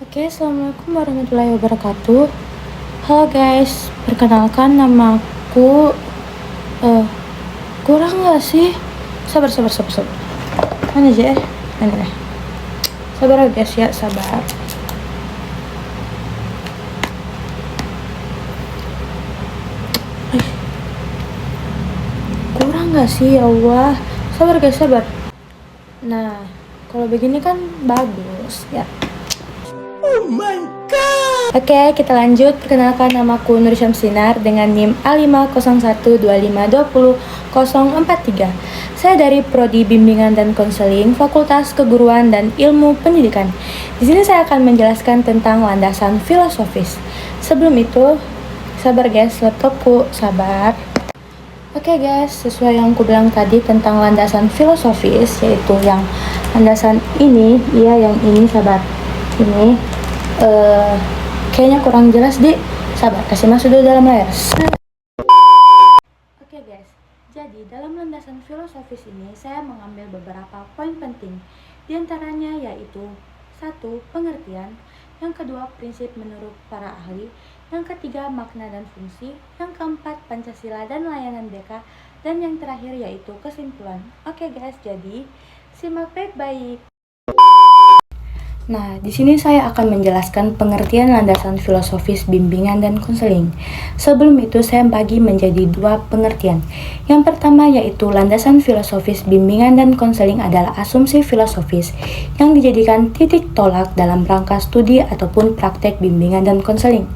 Oke, assalamualaikum warahmatullahi wabarakatuh. Halo guys, perkenalkan nama aku. Kurang nggak sih? Sabar. Mana aja Mana deh. Sabar ya guys ya, sabar. Kurang nggak sih, ya Allah. Sabar guys, sabar. Nah, kalau begini kan bagus ya. Oh my god. Oke, kita lanjut. Perkenalkan, namaku Nur Syamsinar dengan NIM A50125200043. Saya dari Prodi Bimbingan dan Konseling Fakultas Keguruan dan Ilmu Pendidikan. Di sini saya akan menjelaskan tentang landasan filosofis. Sebelum itu, sabar guys, laptopku, sabar. Oke guys, sesuai yang aku bilang tadi tentang landasan filosofis, yaitu yang landasan ini, yang ini, sabar. Ini kayaknya kurang jelas, sabar, kasih masuk dulu dalam layar. Oke guys, jadi dalam landasan filosofis ini saya mengambil beberapa poin penting. Di antaranya yaitu 1. Pengertian, yang kedua prinsip menurut para ahli, yang ketiga makna dan fungsi, yang keempat Pancasila dan layanan BK, dan yang terakhir yaitu kesimpulan. Oke guys, jadi simak baik-baik. Nah, di sini saya akan menjelaskan pengertian landasan filosofis bimbingan dan konseling. Sebelum itu, saya bagi menjadi dua pengertian. Yang pertama yaitu landasan filosofis bimbingan dan konseling adalah asumsi filosofis yang dijadikan titik tolak dalam rangka studi ataupun praktek bimbingan dan konseling.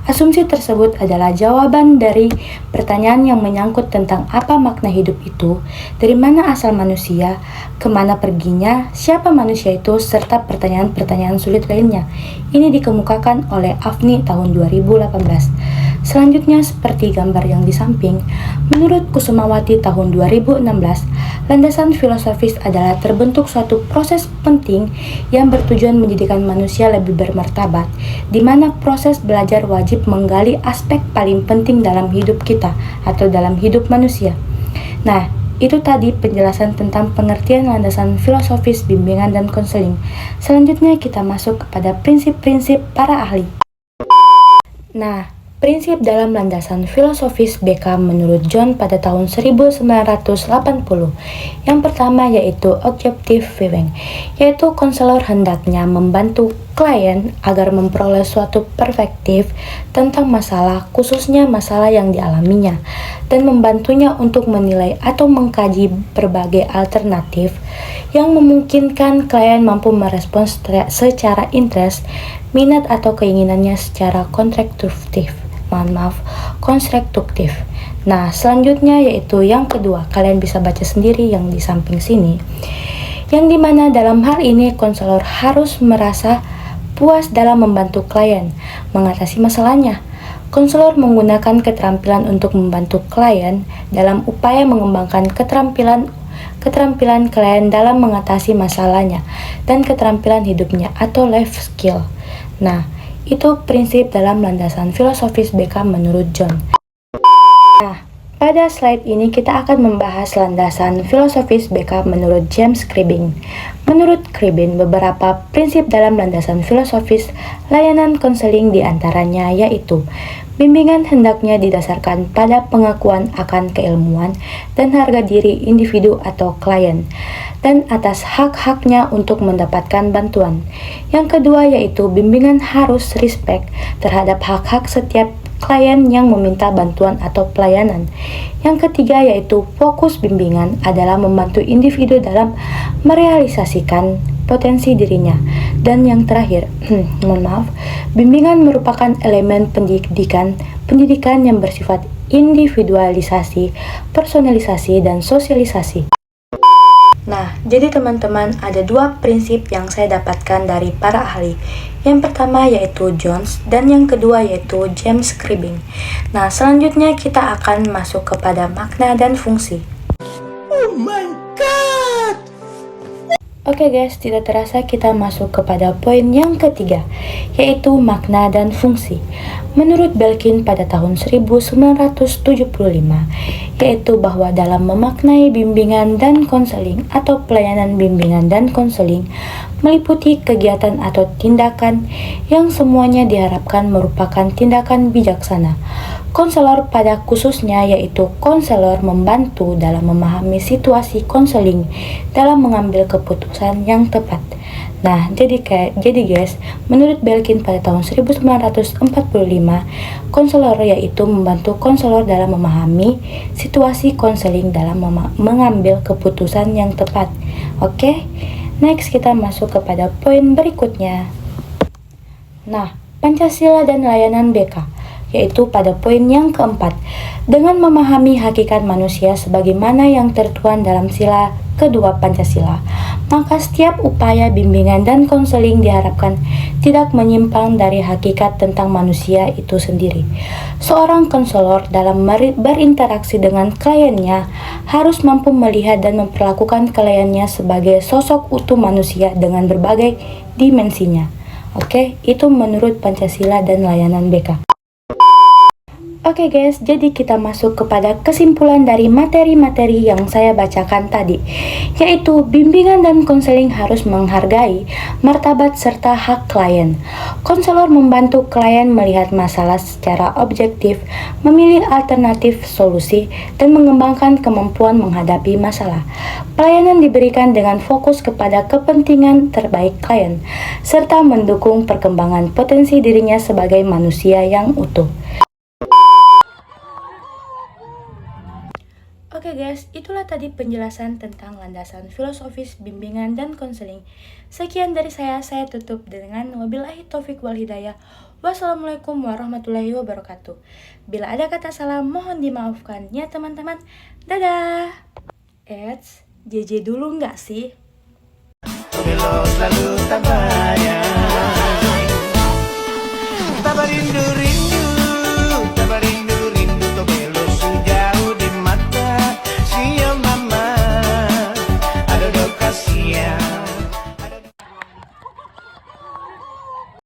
Asumsi tersebut adalah jawaban dari pertanyaan yang menyangkut tentang apa makna hidup itu, dari mana asal manusia, kemana perginya, siapa manusia itu, serta pertanyaan-pertanyaan sulit lainnya. Ini dikemukakan oleh Afni tahun 2018. Selanjutnya seperti gambar yang di samping, menurut Kusumawati tahun 2016, landasan filosofis adalah terbentuk suatu proses penting yang bertujuan menjadikan manusia lebih bermartabat, di mana proses belajar wajib menggali aspek paling penting dalam hidup kita atau dalam hidup manusia. Nah, itu tadi penjelasan tentang pengertian landasan filosofis bimbingan dan konseling. Selanjutnya kita masuk kepada prinsip-prinsip para ahli. Nah, prinsip dalam landasan filosofis BK menurut John pada tahun 1980. Yang pertama yaitu objective viewing, yaitu konselor hendaknya membantu klien agar memperoleh suatu perspektif tentang masalah, khususnya masalah yang dialaminya, dan membantunya untuk menilai atau mengkaji berbagai alternatif yang memungkinkan klien mampu merespons secara interest, minat atau keinginannya secara konstruktif. Nah, selanjutnya yaitu yang kedua, kalian bisa baca sendiri yang di samping sini, yang dimana dalam hal ini konselor harus merasa puas dalam membantu klien mengatasi masalahnya. Konselor menggunakan keterampilan untuk membantu klien dalam upaya mengembangkan keterampilan klien dalam mengatasi masalahnya dan keterampilan hidupnya atau life skill. Nah, itu prinsip dalam landasan filosofis BK menurut John. Nah, pada slide ini kita akan membahas landasan filosofis BK menurut James Cribbin. Menurut Cribbin, beberapa prinsip dalam landasan filosofis layanan konseling diantaranya yaitu bimbingan hendaknya didasarkan pada pengakuan akan keilmuan dan harga diri individu atau klien, dan atas hak-haknya untuk mendapatkan bantuan. Yang kedua yaitu bimbingan harus respect terhadap hak-hak setiap klien yang meminta bantuan atau pelayanan. Yang ketiga yaitu fokus bimbingan adalah membantu individu dalam merealisasikan potensi dirinya. Dan yang terakhir, bimbingan merupakan elemen pendidikan yang bersifat individualisasi, personalisasi, dan sosialisasi. Nah, jadi teman-teman, ada dua prinsip yang saya dapatkan dari para ahli. Yang pertama yaitu Jones dan yang kedua yaitu James Cribbin. Nah, selanjutnya kita akan masuk kepada makna dan fungsi. Oh my god! Oke guys, tidak terasa kita masuk kepada poin yang ketiga, yaitu makna dan fungsi. Menurut Belkin pada tahun 1975, yaitu bahwa dalam memaknai bimbingan dan konseling atau pelayanan bimbingan dan konseling meliputi kegiatan atau tindakan yang semuanya diharapkan merupakan tindakan bijaksana. Konselor pada khususnya yaitu konselor membantu dalam memahami situasi konseling dalam mengambil keputusan yang tepat. Nah, jadi guys, menurut Belkin pada tahun 1945, konselor yaitu membantu konselor dalam memahami situasi konseling dalam mengambil keputusan yang tepat. Oke, next kita masuk kepada poin berikutnya. Nah, Pancasila dan layanan BK, yaitu pada poin yang keempat, dengan memahami hakikat manusia sebagaimana yang tertuang dalam sila kedua Pancasila, maka setiap upaya bimbingan dan konseling diharapkan tidak menyimpang dari hakikat tentang manusia itu sendiri. Seorang konselor dalam berinteraksi dengan kliennya harus mampu melihat dan memperlakukan kliennya sebagai sosok utuh manusia dengan berbagai dimensinya. Oke, itu menurut Pancasila dan layanan BK. Oke guys, jadi kita masuk kepada kesimpulan dari materi-materi yang saya bacakan tadi, yaitu bimbingan dan konseling harus menghargai martabat serta hak klien. Konselor membantu klien melihat masalah secara objektif, memilih alternatif solusi, dan mengembangkan kemampuan menghadapi masalah. Pelayanan diberikan dengan fokus kepada kepentingan terbaik klien, serta mendukung perkembangan potensi dirinya sebagai manusia yang utuh. Oke guys, itulah tadi penjelasan tentang landasan filosofis bimbingan dan konseling. Sekian dari saya tutup dengan wabillahi taufik wal hidayah. Wassalamualaikum warahmatullahi wabarakatuh. Bila ada kata salah mohon dimaafkan ya teman-teman. Dadah. JJ dulu nggak sih?